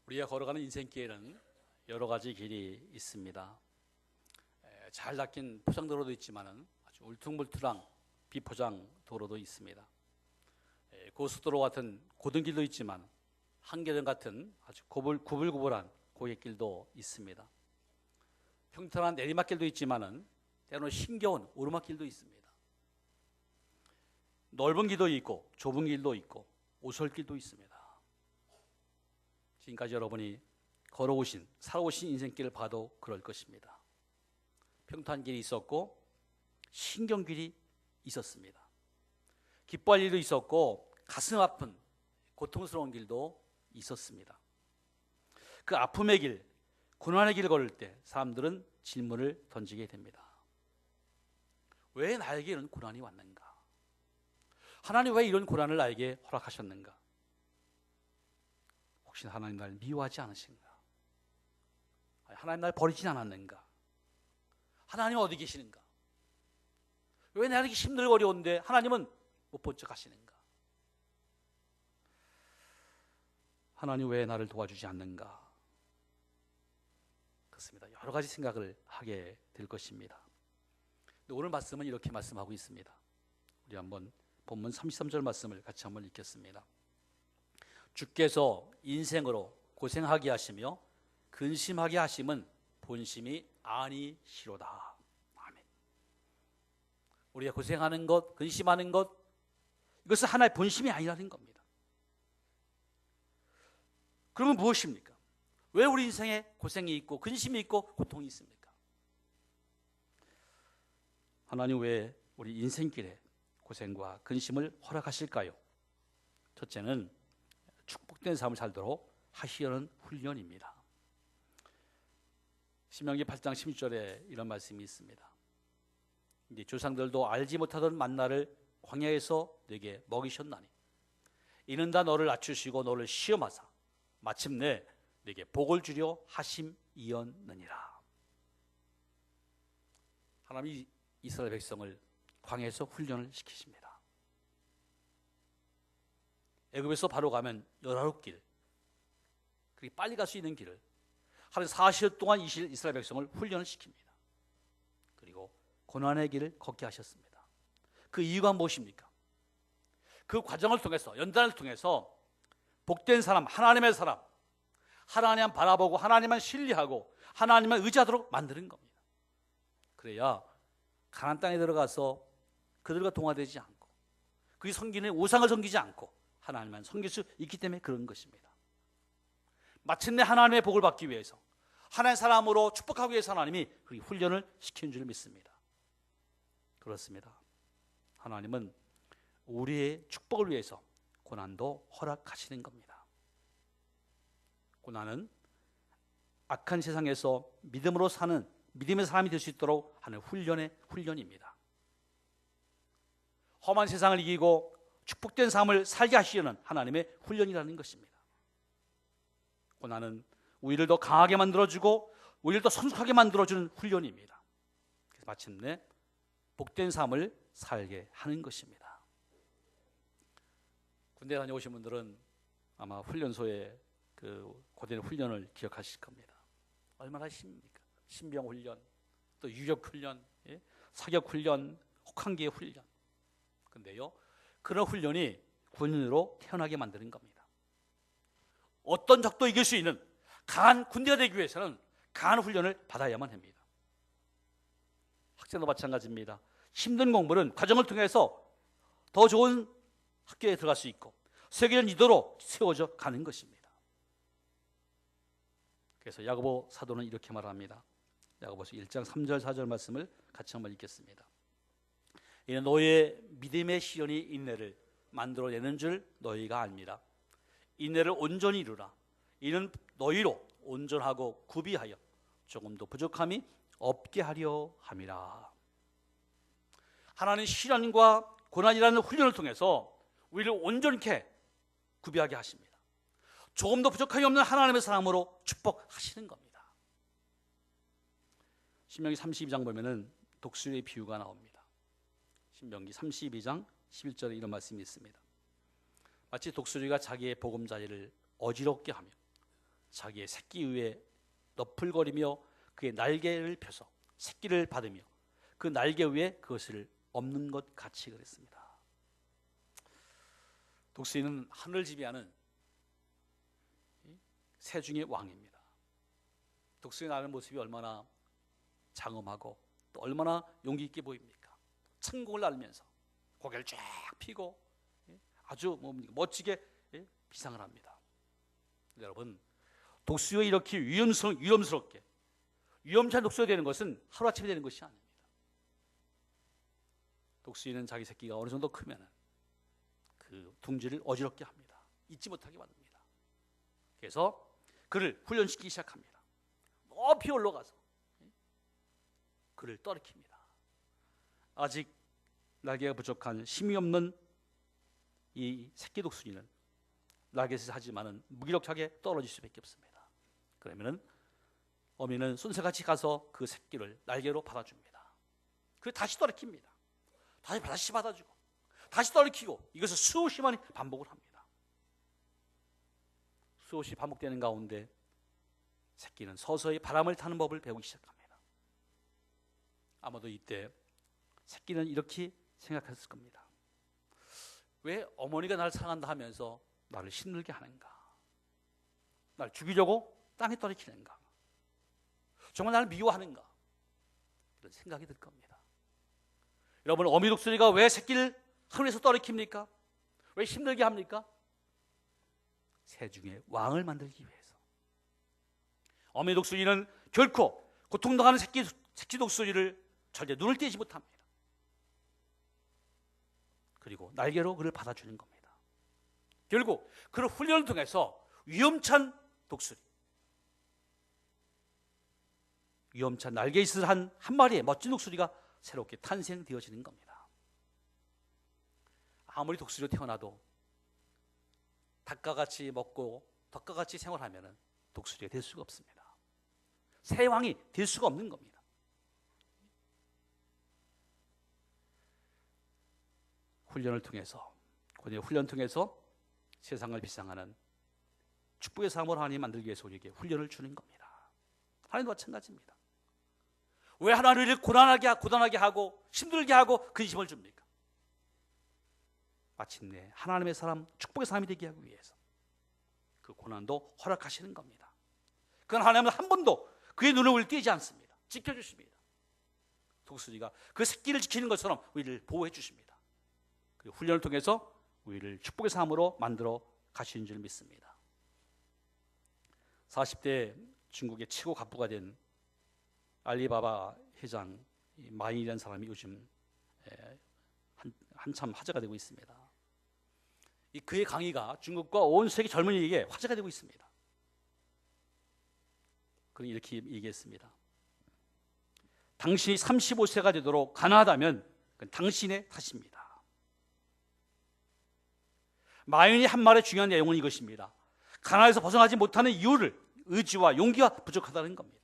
우리가 걸어가는 인생길에는 여러 가지 길이 있습니다. 잘 닦인 포장도로도 있지만은 아주 울퉁불퉁한 비포장 도로도 있습니다. 고속도로 같은 고등길도 있지만 한계령 같은 아주 구불구불한 고갯길도 있습니다. 평탄한 내리막길도 있지만은 때로는 힘겨운 오르막길도 있습니다. 넓은 길도 있고 좁은 길도 있고 오솔길도 있습니다. 지금까지 여러분이 걸어오신 살아오신 인생길을 봐도 그럴 것입니다. 평탄한 길이 있었고 신경 길이 있었습니다. 기뻐할 일도 있었고 가슴 아픈 고통스러운 길도 있었습니다. 그 아픔의 길, 고난의 길을 걸을 때 사람들은 질문을 던지게 됩니다. 왜 나에게 이런 고난이 왔는가? 하나님 왜 이런 고난을 나에게 허락하셨는가? 혹시 하나님 날 미워하지 않으신가? 하나님 날 버리진 않았는가? 하나님 어디 계시는가? 왜 내가 이렇게 힘들고 어려운데 하나님은 못 본 척 하시는가? 하나님 왜 나를 도와주지 않는가? 그렇습니다. 여러 가지 생각을 하게 될 것입니다. 오늘 말씀은 이렇게 말씀하고 있습니다. 우리 한번 본문 33절 말씀을 같이 한번 읽겠습니다. 주께서 인생으로 고생하게 하시며 근심하게 하심은 본심이 아니시로다. 아멘. 우리가 고생하는 것, 근심하는 것, 이것은 하나의 본심이 아니라는 겁니다. 그러면 무엇입니까? 왜 우리 인생에 고생이 있고 근심이 있고 고통이 있습니까? 하나님 왜 우리 인생길에 고생과 근심을 허락하실까요? 첫째는 축복된 삶을 살도록 하시려는 훈련입니다. 신명기 8장 16절에 이런 말씀이 있습니다. 이제 조상들도 알지 못하던 만나를 광야에서 내게 먹이셨나니 이는 다 너를 낮추시고 너를 시험하사 마침내 내게 복을 주려 하심이었느니라. 하나님이 이스라엘 백성을 광야에서 훈련을 시키십니다. 애굽에서 바로 가면 19길, 그렇게 빨리 갈 수 있는 길을 하루 40일 동안 이스라엘 백성을 훈련을 시킵니다. 그리고 고난의 길을 걷게 하셨습니다. 그 이유가 무엇입니까? 그 과정을 통해서, 연단을 통해서 복된 사람, 하나님의 사람, 하나님만 바라보고 하나님만 신뢰하고 하나님만 의지하도록 만드는 겁니다. 그래야 가나안 땅에 들어가서 그들과 동화되지 않고 그의 섬기는 우상을 섬기지 않고 하나님만 섬길 수 있기 때문에 그런 것입니다. 마침내 하나님의 복을 받기 위해서 하나님의 사람으로 축복하기 위해서 하나님이 그 훈련을 시키는 줄 믿습니다. 그렇습니다. 하나님은 우리의 축복을 위해서 고난도 허락하시는 겁니다. 고난은 악한 세상에서 믿음으로 사는 믿음의 사람이 될 수 있도록 하는 훈련입니다. 험한 세상을 이기고 축복된 삶을 살게 하시려는 하나님의 훈련이라는 것입니다. 고난은 우리를 더 강하게 만들어주고 우리를 더 성숙하게 만들어주는 훈련입니다. 그래서 마침내 복된 삶을 살게 하는 것입니다. 군대 다녀오신 분들은 아마 훈련소에 그 고된 훈련을 기억하실 겁니다. 얼마나 힘입니까? 신병 훈련, 또 유격 훈련, 사격 훈련, 혹한기의 훈련. 근데요, 그런 훈련이 군인으로 태어나게 만드는 겁니다. 어떤 적도 이길 수 있는 강한 군대가 되기 위해서는 강한 훈련을 받아야만 합니다. 학생도 마찬가지입니다. 힘든 공부는 과정을 통해서 더 좋은 학교에 들어갈 수 있고 세계적 리더로 세워져 가는 것입니다. 그래서 야고보 사도는 이렇게 말합니다. 야고보서 1장 3절 4절 말씀을 같이 한번 읽겠습니다. 이는 너희의 믿음의 시련이 인내를 만들어내는 줄 너희가 압니다. 인내를 온전히 이루라. 이는 너희로 온전하고 구비하여 조금도 부족함이 없게 하려 함이라. 하나님 시련과 고난이라는 훈련을 통해서 우리를 온전케 구비하게 하십니다. 조금도 부족함이 없는 하나님의 사람으로 축복하시는 겁니다. 신명기 32장 보면은 독수리의 비유가 나옵니다. 신명기 32장 11절에 이런 말씀이 있습니다. 마치 독수리가 자기의 보금자리를 어지럽게 하며 자기의 새끼 위에 너풀거리며 그의 날개를 펴서 새끼를 받으며 그 날개 위에 그것을 엎는 것 같이 그랬습니다. 독수리는 하늘을 지배하는 새 중의 왕입니다. 독수리 나는 모습이 얼마나 장엄하고 또 얼마나 용기 있게 보입니까? 천공을 날면서 고개를 쫙 펴고 아주 멋지게 비상을 합니다. 여러분, 독수리가 이렇게 위험스럽게 위험찬 독수리가 되는 것은 하루아침에 되는 것이 아닙니다. 독수리는 자기 새끼가 어느 정도 크면 그 둥지를 어지럽게 합니다. 잊지 못하게 만듭니다. 그래서 그를 훈련시키기 시작합니다. 높이 올라가서 그를 떨어뜨립니다. 아직 날개가 부족한 힘이 없는 이 새끼 독수리는 날개짓을 하지만은 무기력하게 떨어질 수밖에 없습니다. 그러면은 어미는 쏜새같이 가서 그 새끼를 날개로 받아줍니다. 그리고 다시 떨어뜨립니다. 다시 받아주고 다시 떨어뜨리고 이것을 수없이 많이 반복을 합니다. 수없이 반복되는 가운데 새끼는 서서히 바람을 타는 법을 배우기 시작합니다. 아마도 이때 새끼는 이렇게 생각했을 겁니다. 왜 어머니가 나를 사랑한다 하면서 나를 힘들게 하는가? 나를 죽이려고 땅에 떨어뜨리는가? 정말 나를 미워하는가? 이런 생각이 들 겁니다. 여러분, 어미 독수리가 왜 새끼를 하늘에서 떨어뜨립니까? 왜 힘들게 합니까? 새 중에 왕을 만들기 위해서. 어미 독수리는 결코 고통당하는 새끼 독수리를 절대 눈을 떼지 못합니다. 그리고 날개로 그를 받아주는 겁니다. 결국 그를 훈련을 통해서 위험찬 독수리, 위험찬 날개짓을 한 마리의 멋진 독수리가 새롭게 탄생되어지는 겁니다. 아무리 독수리로 태어나도 닭과 같이 먹고 덕과 같이 생활하면 독수리가 될 수가 없습니다. 새 왕이 될 수가 없는 겁니다. 훈련을 통해서 세상을 비상하는 축복의 삶을 하나님 만들기 위해서 우리에게 훈련을 주는 겁니다. 하나님도 마찬가지입니다. 왜 하나님을 고단하게 하고 힘들게 하고 근심을 줍니까? 마침내 하나님의 사람, 축복의 사람이 되게 하기 위해서 그 고난도 허락하시는 겁니다. 그건 하나님은 한 번도 그의 눈을 띄지 않습니다. 지켜주십니다. 독수리가 그 새끼를 지키는 것처럼 우리를 보호해 주십니다. 그 훈련을 통해서 우리를 축복의 삶으로 만들어 가시는 줄 믿습니다. 40대 중국의 최고 갑부가 된 알리바바 회장 마인이라는 사람이 요즘 한참 화제가 되고 있습니다. 그의 강의가 중국과 온 세계 젊은이에게 화제가 되고 있습니다. 그는 이렇게 얘기했습니다. 당신이 35세가 되도록 가난하다면 그건 당신의 탓입니다. 마인이 한 말의 중요한 내용은 이것입니다. 가난에서 벗어나지 못하는 이유를 의지와 용기가 부족하다는 겁니다.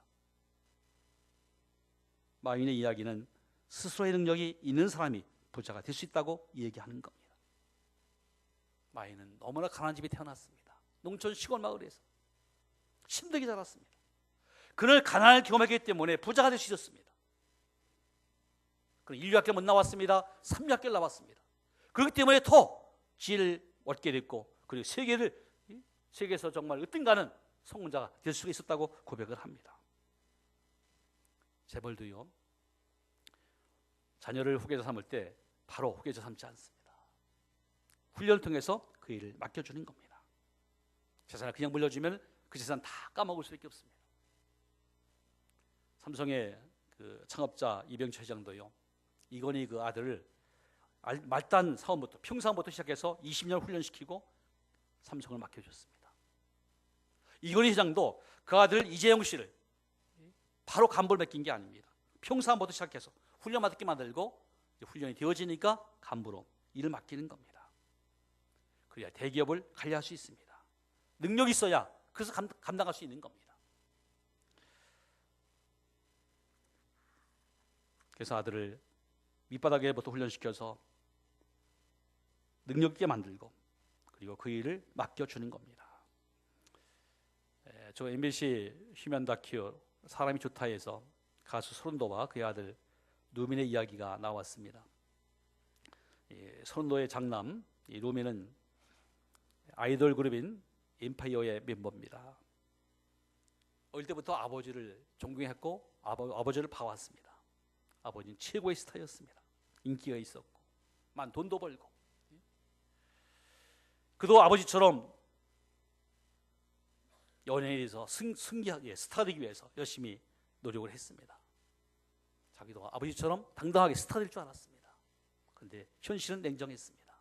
마윈의 이야기는 스스로의 능력이 있는 사람이 부자가 될 수 있다고 얘기하는 겁니다. 마윈은 너무나 가난한 집에 태어났습니다. 농촌 시골 마을에서 힘들게 자랐습니다. 그는 가난을 경험했기 때문에 부자가 될 수 있었습니다. 그는 1학년 못 나왔습니다. 3학년 나왔습니다. 그렇기 때문에 더 지혜를 얻게 됐고 그리고 세계에서 정말 으뜸가는 성공자가 될 수가 있었다고 고백을 합니다. 재벌도요, 자녀를 후계자 삼을 때 바로 후계자 삼지 않습니다. 훈련을 통해서 그 일을 맡겨주는 겁니다. 재산을 그냥 물려주면 그 재산 다 까먹을 수밖에 없습니다. 삼성의 그 창업자 이병철 회장도요, 이건희 그 아들을 말단 사원부터 평사원부터 시작해서 20년 훈련시키고 삼성을 맡겨줬습니다. 이건희 회장도 그 아들 이재용 씨를 바로 간부를 맡긴 게 아닙니다. 평사원부터 시작해서 훈련 맡게 만들고 훈련이 되어지니까 간부로 일을 맡기는 겁니다. 그래야 대기업을 관리할 수 있습니다. 능력이 있어야 그래서 감당할 수 있는 겁니다. 그래서 아들을 밑바닥에부터 훈련시켜서 능력 있게 만들고 그리고 그 일을 맡겨주는 겁니다. 저 MBC 휴면 다큐 사람이 좋다에서 가수 소른도와 그의 아들 루민의 이야기가 나왔습니다. 소른도의 장남 루민은 아이돌 그룹인 엠파이어의 멤버입니다. 어릴 때부터 아버지를 존경했고 아버지를 봐왔습니다. 아버지는 최고의 스타였습니다. 인기가 있었고 돈도 벌고, 그도 아버지처럼 연예인에서 스타 되기 위해서 열심히 노력을 했습니다. 자기도 아버지처럼 당당하게 스타 될 줄 알았습니다. 그런데 현실은 냉정했습니다.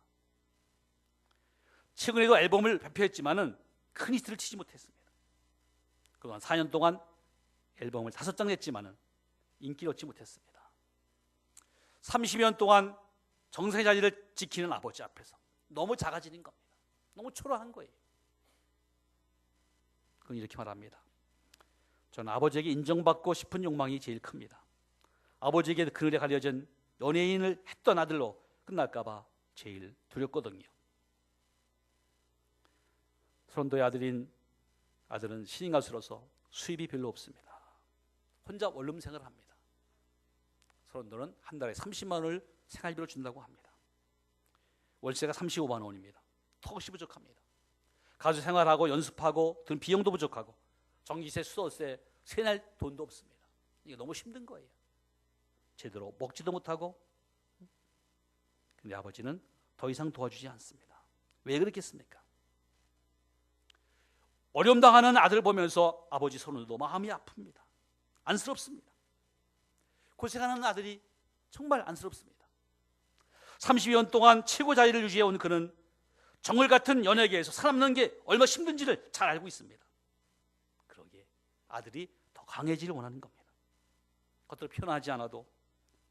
최근에도 앨범을 발표했지만은 큰 히트를 치지 못했습니다. 그동안 4년 동안 앨범을 5장 냈지만은 인기를 얻지 못했습니다. 30년 동안 정상의 자리를 지키는 아버지 앞에서 너무 작아지는 겁니다. 너무 초라한 거예요. 그건 이렇게 말합니다. 저는 아버지에게 인정받고 싶은 욕망이 제일 큽니다. 아버지에게 그늘에 가려진 연예인을 했던 아들로 끝날까 봐 제일 두렵거든요. 소른도의 아들은 신인 가수로서 수입이 별로 없습니다. 혼자 원룸 생활을 합니다. 소른도는 한 달에 30만 원을 생활비로 준다고 합니다. 월세가 35만 원입니다. 턱없이 부족합니다. 가수 생활하고 연습하고 든 비용도 부족하고 전기세, 수도세, 세낼 돈도 없습니다. 이게 너무 힘든 거예요. 제대로 먹지도 못하고. 근데 아버지는 더 이상 도와주지 않습니다. 왜 그렇겠습니까? 어려움 당하는 아들을 보면서 아버지 손으로도 마음이 아픕니다. 안쓰럽습니다. 고생하는 아들이 정말 안쓰럽습니다. 30년 동안 최고 자리를 유지해온 그는 정글 같은 연예계에서 살아남는 게 얼마나 힘든지를 잘 알고 있습니다. 그러기에 아들이 더 강해지를 원하는 겁니다. 겉으로 표현하지 않아도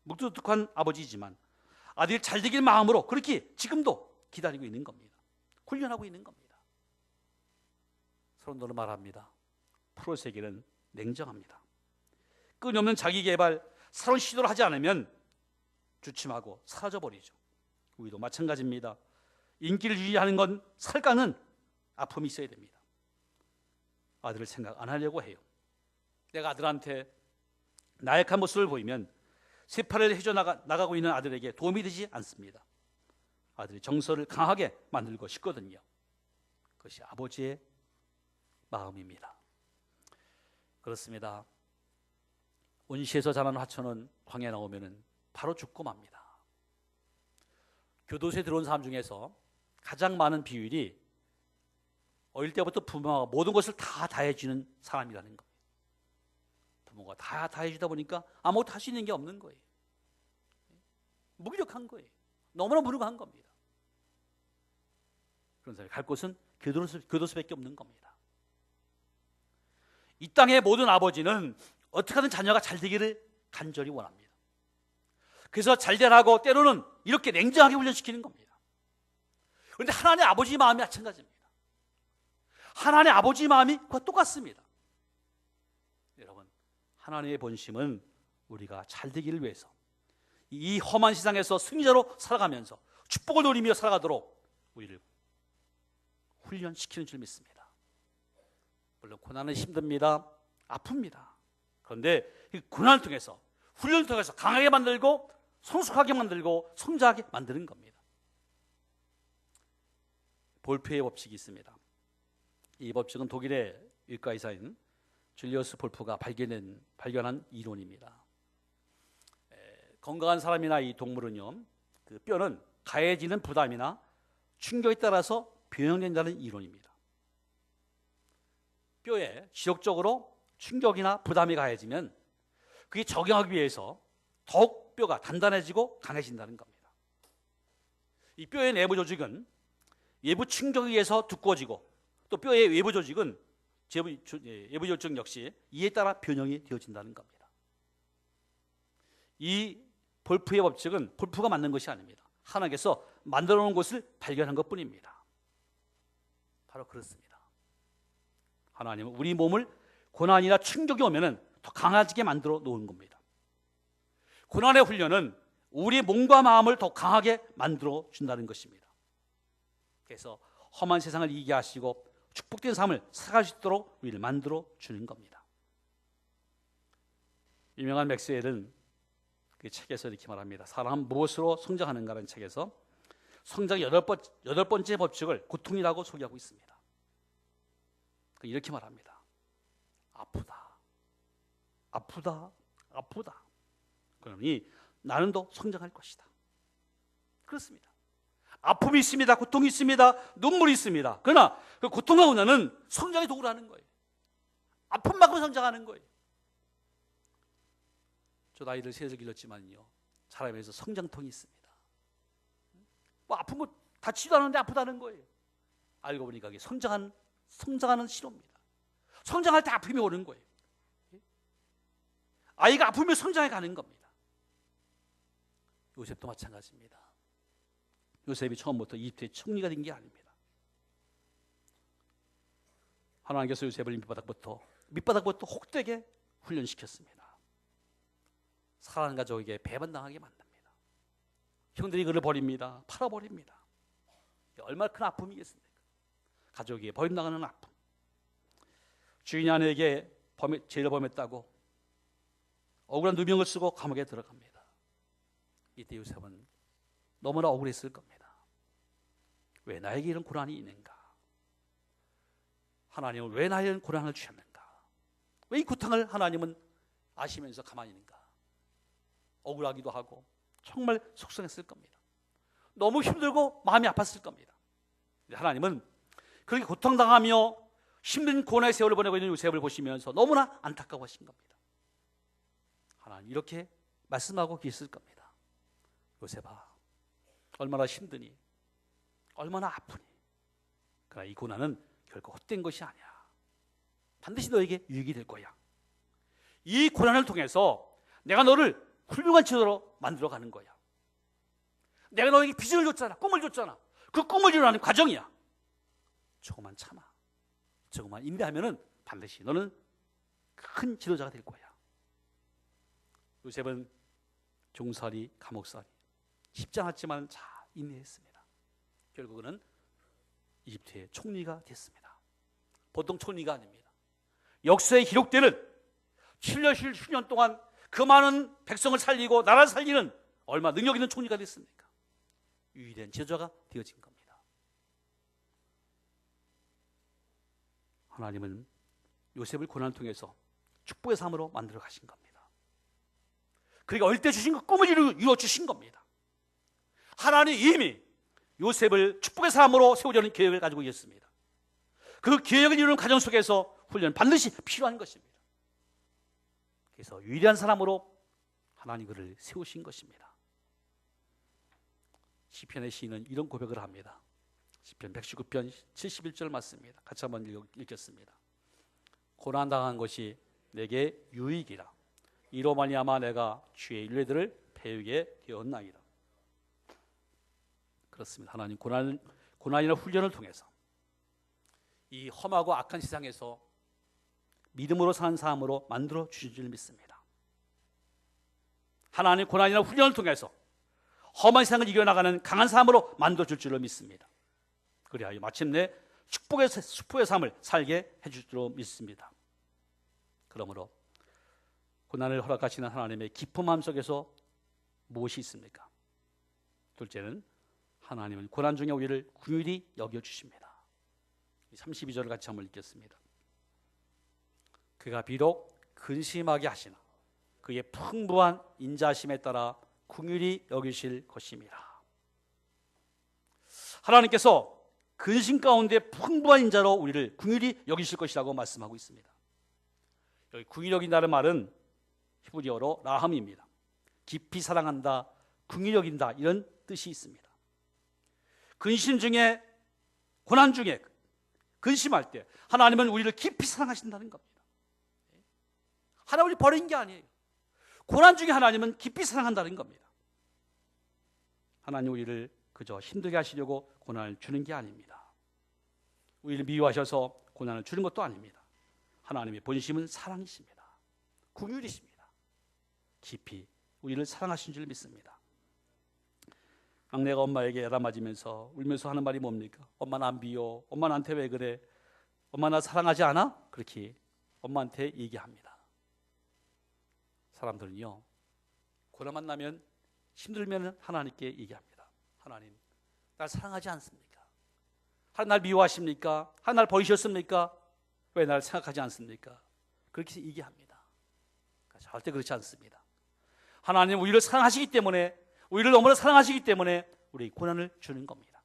묵뚝뚝한 아버지이지만 아들이 잘 되길 마음으로 그렇게 지금도 기다리고 있는 겁니다. 훈련하고 있는 겁니다. 소른도는 말합니다. 프로 세계는 냉정합니다. 끊임없는 자기 개발, 새로운 시도를 하지 않으면 주춤하고 사라져버리죠. 우리도 마찬가지입니다. 인기를 유지하는 건 살까는 아픔이 있어야 됩니다. 아들을 생각 안 하려고 해요. 내가 아들한테 나약한 모습을 보이면 세파를 해줘 나가고 있는 아들에게 도움이 되지 않습니다. 아들의 정서를 강하게 만들고 싶거든요. 그것이 아버지의 마음입니다. 그렇습니다. 온시에서 자란 화초는 광야에 나오면 바로 죽고 맙니다. 교도소에 들어온 사람 중에서 가장 많은 비율이 어릴 때부터 부모가 모든 것을 다 해주는 사람이라는 거예요. 부모가 다 해주다 보니까 아무것도 할 수 있는 게 없는 거예요. 무기력한 거예요. 너무나 무능한 겁니다. 그런 사람이 갈 곳은 교도소밖에 없는 겁니다. 이 땅의 모든 아버지는 어떻게 하든 자녀가 잘 되기를 간절히 원합니다. 그래서 잘 되라고 때로는 이렇게 냉정하게 훈련시키는 겁니다. 그런데 하나님의 아버지 마음이 마찬가지입니다. 하나님의 아버지 마음이 그와 똑같습니다. 여러분, 하나님의 본심은 우리가 잘 되기를 위해서 이 험한 세상에서 승리자로 살아가면서 축복을 누리며 살아가도록 우리를 훈련시키는 줄 믿습니다. 물론 고난은 힘듭니다. 아픕니다. 그런데 이 고난을 통해서, 훈련을 통해서 강하게 만들고 성숙하게 만들고 성장하게 만드는 겁니다. 볼프의 법칙이 있습니다. 이 법칙은 독일의 의과의사인 줄리어스 볼프가 발견한 이론입니다. 건강한 사람이나 이 동물은요, 그 뼈는 가해지는 부담이나 충격에 따라서 변형된다는 이론입니다. 뼈에 지속적으로 충격이나 부담이 가해지면 그게 적용하기 위해서 더욱 뼈가 단단해지고 강해진다는 겁니다. 이 뼈의 내부 조직은 외부 충격에 의해서 두꺼워지고 또 뼈의 외부 조직은 외부 조직 역시 이에 따라 변형이 되어진다는 겁니다. 이 볼프의 법칙은 볼프가 만든 것이 아닙니다. 하나님께서 만들어 놓은 것을 발견한 것뿐입니다. 바로 그렇습니다. 하나님은 우리 몸을 고난이나 충격이 오면은 더 강해지게 만들어 놓은 겁니다. 고난의 훈련은 우리 몸과 마음을 더 강하게 만들어 준다는 것입니다. 그래서 험한 세상을 이기게 하시고 축복된 삶을 살아갈 수 있도록 우리를 만들어 주는 겁니다. 유명한 맥스웰은 그 책에서 이렇게 말합니다. 사람은 무엇으로 성장하는가라는 책에서 성장의 여덟 번째 법칙을 고통이라고 소개하고 있습니다. 이렇게 말합니다. 아프다, 아프다, 아프다. 그러니 나는 더 성장할 것이다. 그렇습니다. 아픔이 있습니다. 고통이 있습니다. 눈물이 있습니다. 그러나 그 고통하고 나는 성장의 도구라는 거예요. 아픔만큼 성장하는 거예요. 저도 아이를 셋을 길렀지만요, 사람에서 성장통이 있습니다. 뭐 아픈 거 다치지도 않았는데 아프다는 거예요. 알고 보니까 그게 성장하는 신호입니다. 성장할 때 아픔이 오는 거예요. 아이가 아프면 성장해 가는 겁니다. 요셉도 마찬가지입니다. 요셉이 처음부터 이집트의 총리가 된 게 아닙니다. 하나님께서 요셉을 밑바닥부터 혹되게 훈련시켰습니다. 사랑하는 가족에게 배반당하게 만듭니다. 형들이 그를 버립니다. 팔아버립니다. 얼마나 큰 아픔이겠습니까? 가족에게 버림당하는 아픔. 주인이 아내에게 죄를 범했다고 억울한 누명을 쓰고 감옥에 들어갑니다. 이때 요셉은 너무나 억울했을 겁니다. 왜 나에게 이런 고난이 있는가? 하나님은 왜 나에게 이런 고난을 주셨는가? 왜 이 고통을 하나님은 아시면서 가만히 있는가? 억울하기도 하고 정말 속상했을 겁니다. 너무 힘들고 마음이 아팠을 겁니다. 하나님은 그렇게 고통당하며 힘든 고난의 세월을 보내고 있는 요셉을 보시면서 너무나 안타까워하신 겁니다. 하나님 이렇게 말씀하고 계실 겁니다. 요셉아, 얼마나 힘드니, 얼마나 아프니, 그러나 이 고난은 결코 헛된 것이 아니야. 반드시 너에게 유익이 될 거야. 이 고난을 통해서 내가 너를 훌륭한 제자로 만들어가는 거야. 내가 너에게 비전을 줬잖아, 꿈을 줬잖아. 그 꿈을 이루는 과정이야. 조금만 참아, 조금만 인내하면은 반드시 너는 큰 지도자가 될 거야. 요셉은 종살이, 감옥살이 쉽지 않았지만 잘 인내했습니다. 결국은 이집트의 총리가 됐습니다. 보통 총리가 아닙니다. 역사에 기록되는 7년 동안 그 많은 백성을 살리고 나라를 살리는 얼마나 능력 있는 총리가 됐습니까? 유일한 제자가 되어진 겁니다. 하나님은 요셉을 고난을 통해서 축복의 삶으로 만들어 가신 겁니다. 그러니까 어릴 때 주신 그 꿈을 이루어 주신 겁니다. 하나님 이미 요셉을 축복의 삶으로 세우려는 계획을 가지고 있습니다. 그 계획을 이루는 과정 속에서 훈련은 반드시 필요한 것입니다. 그래서 유일한 사람으로 하나님 그를 세우신 것입니다. 시편의 시인은 이런 고백을 합니다. 시편 119편 71절 맞습니다. 같이 한번 읽겠습니다. 고난당한 것이 내게 유익이라. 이로 말미암아 내가 주의 윤례들을 배우게 되었나이다. 그렇습니다. 하나님 고난이나 훈련을 통해서 이 험하고 악한 세상에서 믿음으로 사는 삶으로 만들어 주신 줄 믿습니다. 하나님 고난이나 훈련을 통해서 험한 세상을 이겨나가는 강한 삶으로 만들어 줄 줄로 믿습니다. 그리하여 마침내 축복의 삶을 살게 해줄 줄로 믿습니다. 그러므로 고난을 허락하시는 하나님의 깊은 마음속에서 무엇이 있습니까? 둘째는 하나님은 고난 중에 우리를 긍휼히 여겨주십니다. 32절을 같이 한번 읽겠습니다. 그가 비록 근심하게 하시나 그의 풍부한 인자하심에 따라 긍휼히 여기실 것임이라. 하나님께서 근심 가운데 풍부한 인자로 우리를 긍휼히 여기실 것이라고 말씀하고 있습니다. 여기 긍휼히 여긴다는 말은 히브리어로 라함입니다. 깊이 사랑한다, 긍휼히 여긴다 이런 뜻이 있습니다. 근심 중에, 고난 중에 근심할 때 하나님은 우리를 깊이 사랑하신다는 겁니다. 하나님 우리 버린 게 아니에요. 고난 중에 하나님은 깊이 사랑한다는 겁니다. 하나님 우리를 그저 힘들게 하시려고 고난을 주는 게 아닙니다. 우리를 미워하셔서 고난을 주는 것도 아닙니다. 하나님의 본심은 사랑이십니다. 긍휼이십니다. 깊이 우리를 사랑하신 줄 믿습니다. 막내가 엄마에게 애다 맞으면서 울면서 하는 말이 뭡니까? 엄마 난 비워, 엄마 나한테 왜 그래? 엄마 나 사랑하지 않아? 그렇게 엄마한테 얘기합니다. 사람들은요, 고난 만나면 힘들면 하나님께 얘기합니다. 하나님, 날 사랑하지 않습니까? 하나님 날 미워하십니까? 하나님 날 버리셨습니까? 왜 날 생각하지 않습니까? 그렇게 얘기합니다. 절대 그렇지 않습니다. 하나님 우리를 사랑하시기 때문에, 우리를 너무나 사랑하시기 때문에 우리 고난을 주는 겁니다.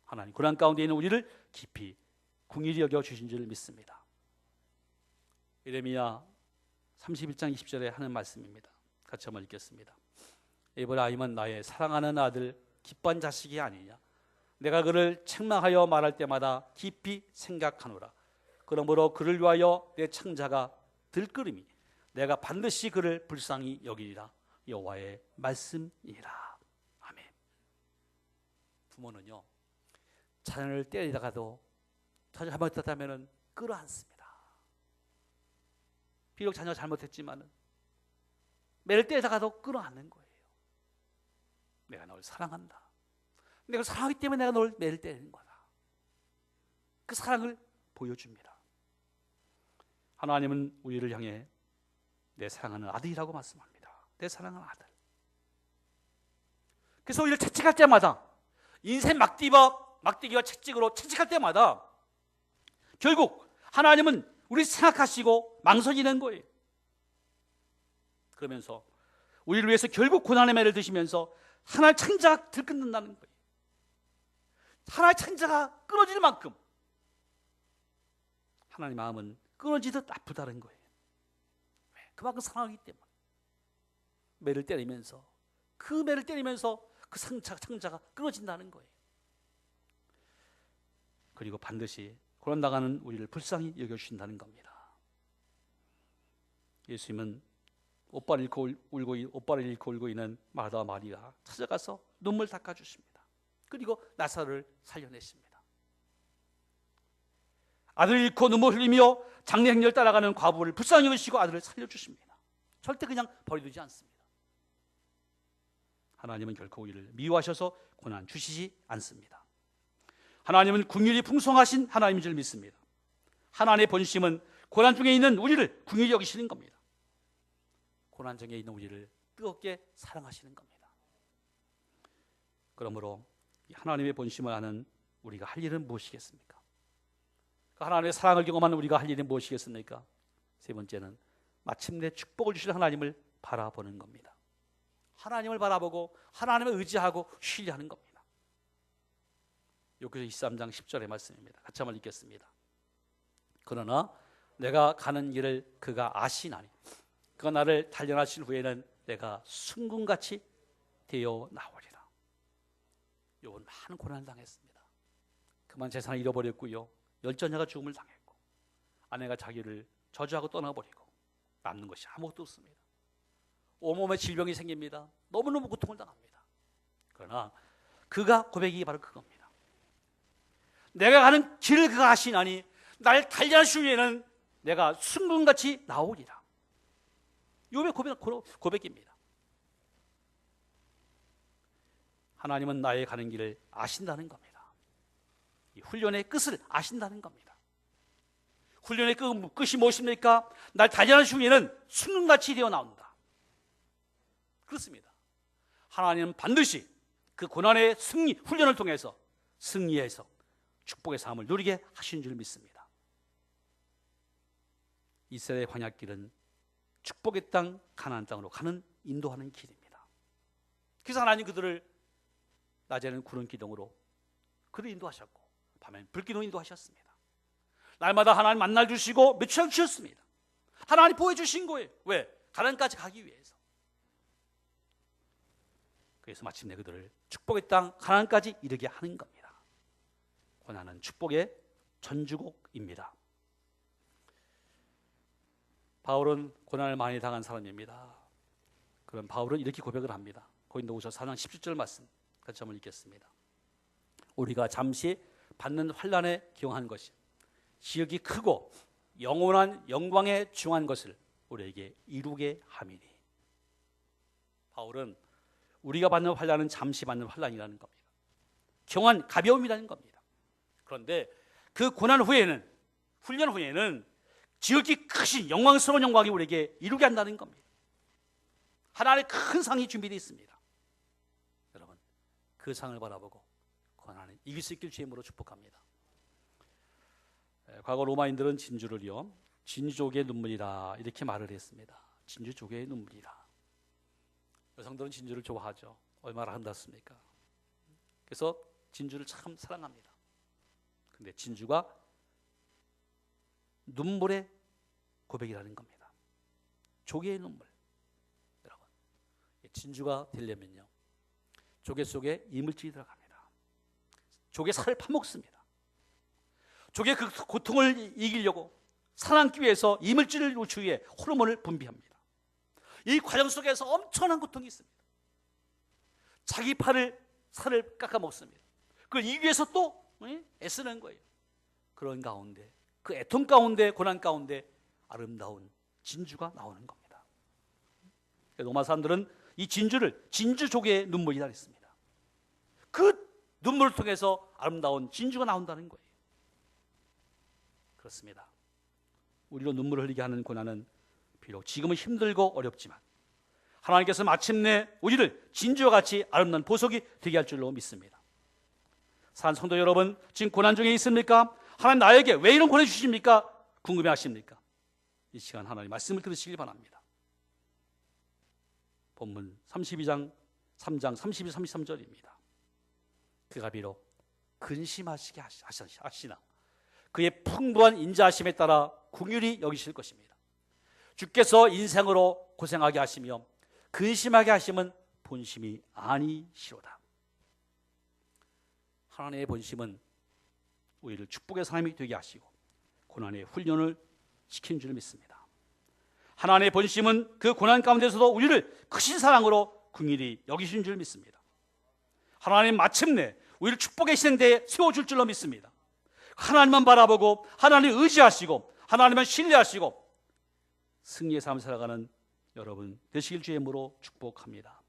하나님 고난 가운데 있는 우리를 깊이 긍휼히 여겨 주신 줄 믿습니다. 예레미야 31장 20절에 하는 말씀입니다. 같이 한번 읽겠습니다. 에브라임은 나의 사랑하는 아들 기뻐한 자식이 아니냐. 내가 그를 책망하여 말할 때마다 깊이 생각하노라. 그러므로 그를 위하여 내 창자가 들끓음이 내가 반드시 그를 불쌍히 여기리라. 여호와의 말씀이라. 아멘. 부모는요, 자녀를 때리다가도 자녀 잘못했다면 끌어안습니다. 비록 자녀가 잘못했지만 매를 때리다가도 끌어안는 거예요. 내가 널 사랑한다. 내가 사랑하기 때문에 내가 널 매를 때리는 거다. 그 사랑을 보여줍니다. 하나님은 우리를 향해 내 사랑하는 아들이라고 말씀합니다. 내 사랑하는 아들. 그래서 우리를 채찍할 때마다, 인생 막대기와 채찍으로 채찍할 때마다 결국 하나님은 우리 생각하시고 망설이는 거예요. 그러면서 우리를 위해서 결국 고난의 매를 드시면서 하나의 창자가 들끓는다는 거예요. 하나의 창자가 끊어질 만큼 하나님 마음은 끊어지듯 아프다는 거예요. 왜? 그만큼 사랑하기 때문에. 매를 때리면서, 그 매를 때리면서 그 창자가 끊어진다는 거예요. 그리고 반드시 고난당하는 우리를 불쌍히 여겨주신다는 겁니다. 예수님은 오빠를 잃고 울고 있는 마르다와 마리아 찾아가서 눈물 닦아주십니다. 그리고 나사로를 살려내십니다. 아들을 잃고 눈물 흘리며 장례 행렬 따라가는 과부를 불쌍히 여기시고 아들을 살려주십니다. 절대 그냥 버려두지 않습니다. 하나님은 결코 우리를 미워하셔서 고난 주시지 않습니다. 하나님은 긍휼이 풍성하신 하나님인 줄 믿습니다. 하나님의 본심은 고난 중에 있는 우리를 긍휼히 여기시는 겁니다. 고난 중에 있는 우리를 뜨겁게 사랑하시는 겁니다. 그러므로 하나님의 본심을 아는 우리가 할 일은 무엇이겠습니까? 하나님의 사랑을 경험하는 우리가 할 일은 무엇이겠습니까? 세 번째는 마침내 축복을 주실 하나님을 바라보는 겁니다. 하나님을 바라보고 하나님을 의지하고 신뢰하는 겁니다. 욥기서 23장 10절의 말씀입니다. 같이 한번 읽겠습니다. 그러나 내가 가는 길을 그가 아시나니 그가 나를 단련하신 후에는 내가 순금같이 되어 나오리라. 욥은 많은 고난을 당했습니다. 그만 재산을 잃어버렸고요, 열전녀가 죽음을 당했고, 아내가 자기를 저주하고 떠나버리고 남는 것이 아무것도 없습니다. 온몸에 질병이 생깁니다. 너무너무 고통을 당합니다. 그러나 그가 고백이 바로 그겁니다. 내가 가는 길을 그가 아시나니 날 단련하신 후에는 내가 순금같이 나오리라. 욥의 고백입니다. 하나님은 나의 가는 길을 아신다는 겁니다. 이 훈련의 끝을 아신다는 겁니다. 훈련의 끝이 무엇입니까? 날 단련하신 후에는 순금같이 되어 나온다. 그렇습니다. 하나님은 반드시 그 고난의 승리, 훈련을 통해서 승리해서 축복의 삶을 누리게 하신 줄 믿습니다. 이스라엘의 광야길은 축복의 땅 가나안 땅으로 가는 인도하는 길입니다. 그래서 하나님 그들을 낮에는 구름 기둥으로 그를 인도하셨고 밤에는 불기둥 인도하셨습니다. 날마다 하나님 만나 주시고 며칠 주셨습니다. 하나님 보여주신 거예요. 왜? 가나안까지 가기 위해서. 그래서 마침내 그들을 축복의 땅 가나안까지 이르게 하는 겁니다. 고난은 축복의 전주곡입니다. 바울은 고난을 많이 당한 사람입니다. 그럼 바울은 이렇게 고백을 합니다. 고린도후서 4장 17절 말씀 같이 한번 읽겠습니다. 우리가 잠시 받는 환난에 기용한 것이 지극히 크고 영원한 영광에 중한 것을 우리에게 이루게 함이니. 바울은 우리가 받는 환난은 잠시 받는 환난이라는 겁니다. 경한 가벼움이라는 겁니다. 그런데 그 고난 후에는 훈련 후에는 지극히 크신 영광스러운 영광이 우리에게 이루게 한다는 겁니다. 하나님의 큰 상이 준비되어 있습니다. 여러분, 그 상을 바라보고 고난을 이길 수 있길 주의 이름으로 축복합니다. 과거 로마인들은 진주를요, 진주족의 눈물이라 이렇게 말을 했습니다. 진주족의 눈물이라. 여성들은 진주를 좋아하죠. 얼마나 아름답습니까? 그래서 진주를 참 사랑합니다. 근데 진주가 눈물의 고백이라는 겁니다. 조개의 눈물. 여러분, 진주가 되려면요, 조개 속에 이물질이 들어갑니다. 조개 살을 파먹습니다. 조개 그 고통을 이기려고 살아남기 위해서 이물질을 노출하기 위해 호르몬을 분비합니다. 이 과정 속에서 엄청난 고통이 있습니다. 자기 살을 깎아 먹습니다. 그걸 이기기 위해서 또 애쓰는 거예요. 그런 가운데, 그 애통 가운데, 고난 가운데 아름다운 진주가 나오는 겁니다. 로마 사람들은 이 진주를 진주족의 눈물이라 했습니다. 그 눈물을 통해서 아름다운 진주가 나온다는 거예요. 그렇습니다. 우리로 눈물을 흘리게 하는 고난은 비록 지금은 힘들고 어렵지만 하나님께서 마침내 우리를 진주와 같이 아름다운 보석이 되게 할 줄로 믿습니다. 사랑하는 성도 여러분, 지금 고난 중에 있습니까? 하나님 나에게 왜 이런 고난 주십니까? 궁금해하십니까? 이 시간 하나님 말씀을 들으시길 바랍니다. 본문 32장 3장 32, 33절입니다. 그가 비록 근심하시게 하시나 그의 풍부한 인자하심에 따라 긍휼히 여기실 것입니다. 주께서 인생으로 고생하게 하시며 근심하게 하심은 본심이 아니시로다. 하나님의 본심은 우리를 축복의 사람이 되게 하시고 고난의 훈련을 시킨 줄 믿습니다. 하나님의 본심은 그 고난 가운데서도 우리를 크신 사랑으로 긍휼히 여기신 줄 믿습니다. 하나님 마침내 우리를 축복의 시대에 세워줄 줄로 믿습니다. 하나님만 바라보고 하나님을 의지하시고 하나님만 신뢰하시고 승리의 삶을 살아가는 여러분 되시길 주의 이름으로 축복합니다.